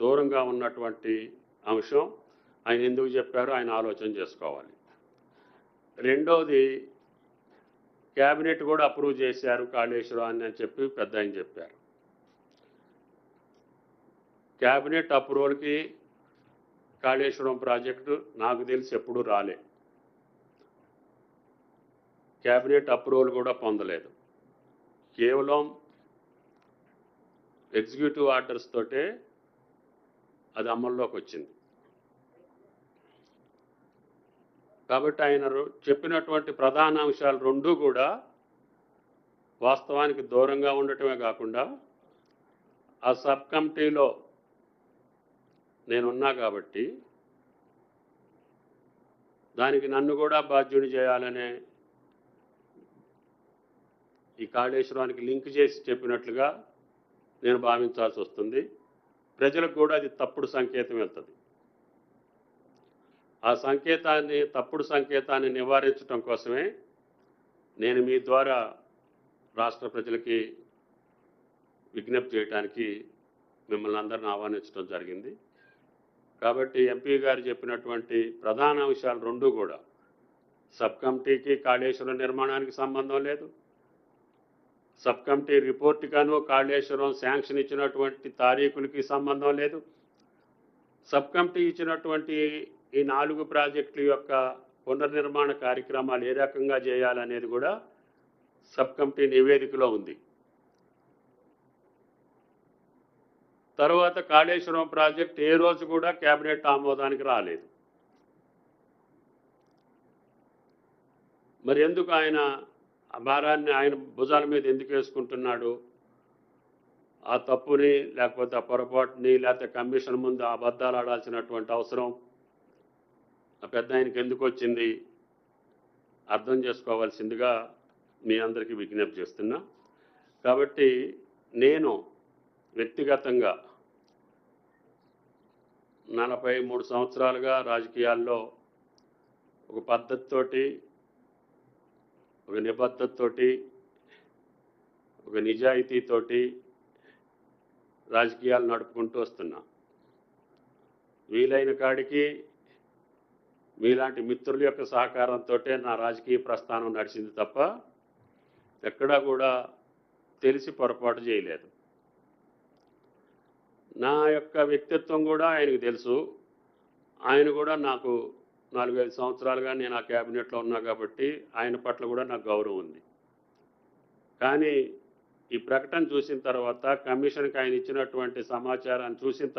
దూరంగా ఉన్నటువంటి అంశం. ఆయన ఎందుకు చెప్పారో ఆయన ఆలోచన చేసుకోవాలి. రెండోది, క్యాబినెట్ కూడా అప్రూవ్ చేశారు కాళేశ్వరాన్ని అని చెప్పి పెద్ద ఆయన చెప్పారు. క్యాబినెట్ అప్రూవల్కి కాళేశ్వరం ప్రాజెక్టు నాకు తెలిసి ఎప్పుడూ రాలే. క్యాబినెట్ అప్రూవల్ కూడా పొందలేదు. కేవలం ఎగ్జిక్యూటివ్ ఆర్డర్స్ తోటే అది అమల్లోకి వచ్చింది. కాబట్టి ఆయన చెప్పినటువంటి ప్రధాన అంశాలు రెండూ కూడా వాస్తవానికి దూరంగా ఉండటమే కాకుండా ఆ సబ్ కమిటీలో నేనున్నా కాబట్టి దానికి నన్ను కూడా బాధ్యుని చేయాలనే ఈ కాళేశ్వరానికి లింక్ చేసి చెప్పినట్లుగా నేను భావించాల్సి వస్తుంది. ప్రజలకు కూడా అది తప్పుడు సంకేతం వెళ్తుంది. ఆ తప్పుడు సంకేతాన్ని నివారించడం కోసమే నేను మీ ద్వారా రాష్ట్ర ప్రజలకి విజ్ఞప్తి చేయడానికి మిమ్మల్ని అందరిని ఆహ్వానించడం జరిగింది. కాబట్టి ఎంపీ గారు చెప్పినటువంటి ప్రధాన అంశాలు రెండూ కూడా సబ్ కమిటీకి కాళేశ్వరం నిర్మాణానికి సంబంధం లేదు. సబ్ కమిటీ రిపోర్టుగాను కాళేశ్వరం శాంక్షన్ ఇచ్చినటువంటి తారీఖులకి సంబంధం లేదు. సబ్ కమిటీ ఇచ్చినటువంటి ఈ 4 ప్రాజెక్టుల యొక్క పునర్నిర్మాణ కార్యక్రమాలు ఏ రకంగా చేయాలనేది కూడా సబ్ కమిటీ నివేదికలో ఉంది. తర్వాత కాళేశ్వరం ప్రాజెక్ట్ ఏ రోజు కూడా కేబినెట్ ఆమోదానికి రాలేదు. మరి ఎందుకు ఆయన ఆ భారాన్ని ఆయన భుజాల మీద ఎందుకు వేసుకుంటున్నాడు? ఆ తప్పుని లేకపోతే ఆ పొరపాటుని లేకపోతే కమిషన్ ముందు అబద్ధాలు ఆడాల్సినటువంటి అవసరం ఆ పెద్ద ఆయనకి ఎందుకు వచ్చింది అర్థం చేసుకోవాల్సిందిగా మీ అందరికీ విజ్ఞప్తి చేస్తున్నా. కాబట్టి నేను వ్యక్తిగతంగా 43 సంవత్సరాలుగా రాజకీయాల్లో ఒక పద్ధతితోటి, ఒక నిబద్ధతతోటి, ఒక నిజాయితీతోటి రాజకీయాలు నడుపుకుంటూ వస్తున్నా. వీలైన కాడికి మీలాంటి మిత్రుల యొక్క సహకారంతో నా రాజకీయ ప్రస్థానం నడిచింది తప్ప ఎక్కడా కూడా తెలిసి పొరపాటు చేయలేదు. నా యొక్క వ్యక్తిత్వం కూడా ఆయనకు తెలుసు. ఆయన కూడా నాకు 4-5 సంవత్సరాలుగా నేను ఆ క్యాబినెట్లో ఉన్నా కాబట్టి ఆయన పట్ల కూడా నాకు గౌరవం ఉంది. కానీ ఈ ప్రకటన చూసిన తర్వాత, కమిషన్కి ఆయన ఇచ్చినటువంటి సమాచారాన్ని చూసిన